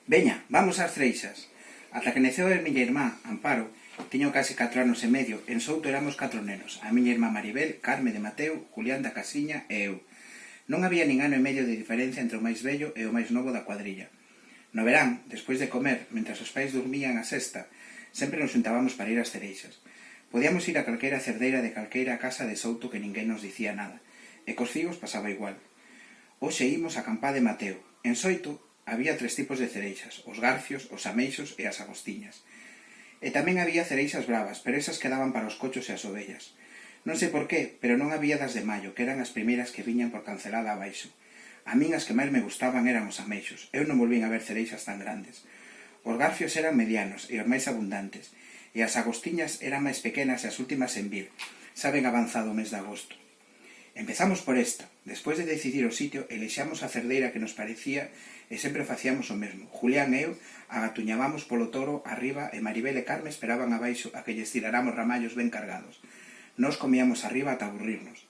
Veña, vamos ás Freixas. Ata que neceu a miña irmá, Amparo, tiño case 4 anos e medio, en Souto éramos 4 nenos, a miña irmá Maribel, Carme de Mateo, Julián da Casiña e eu. Non había nin ano e medio de diferencia entre o máis vello e o máis novo da cuadrilla. No verán, despois de comer, mentras os pais dormían a sesta, sempre nos xuntábamos para ir ás Cereixas. Podíamos ir a calquera cerdeira de calqueira casa de Souto que ninguén nos dicía nada, e cos figos pasaba igual. Hoxe imos a campá de Mateo. En Soito había 3 tipos de cereixas, os garfios, os ameixos e as agostiñas. E tamén había cereixas bravas, pero esas quedaban para os cochos e as ovellas. Non sei por qué, pero non había das de maio, que eran as primeiras que viñan por cancelada abaixo. A min as que máis me gustaban eran os ameixos. Eu non volvín a ver cereixas tan grandes. Os garfios eran medianos e os máis abundantes, e as agostiñas eran máis pequenas e as últimas en vir, xa ben avanzado o mes de agosto. Empezamos por esta. Despois de decidir o sitio, elexamos a cerdeira que nos parecía e sempre facíamos o mesmo. Julián e eu agatuñábamos polo toro arriba e Maribel e Carme esperaban abaixo a que lles tiráramos ramallos ben cargados. Nós comíamos arriba ata aburrirnos.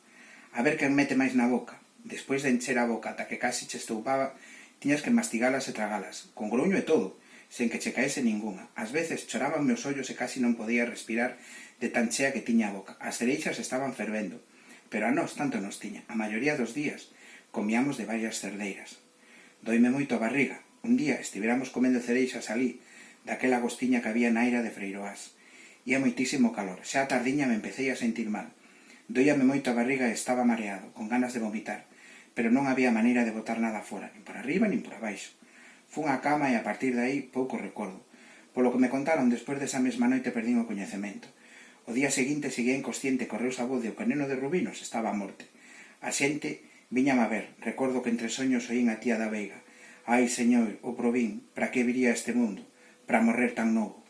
A ver quen mete máis na boca. Despois de encher a boca ata que casi che estoupaba, tiñas que mastigalas e tragalas, con gruño e todo, sen que che caese ningunha. Ás veces chorábanme os ollos e casi non podía respirar de tan chea que tiña a boca. As cereixas estaban fervendo, pero a nós tanto nos tiña. A maioría dos días comíamos de varias cerdeiras. Doime moito a barriga. Un día estiveramos comendo cereixas alí, daquela agostiña que había na eira de Freiroás. Ía moitísimo calor. Xa a tardiña me empecé a sentir mal. Doíame moito a barriga e estaba mareado, con ganas de vomitar, pero non había maneira de botar nada fora, nin por arriba nin por abaixo. Fun á cama e a partir de aí pouco recordo. Polo que me contaron, despois desa mesma noite perdín o coñecemento. O día seguinte seguía inconsciente, correus a voz de o que neno de Rubinos estaba a morte. A xente viñame a ver, recordo que entre soños oín a tía da Veiga. Ai, señor, o probín, para que viría a este mundo? Para morrer tan novo.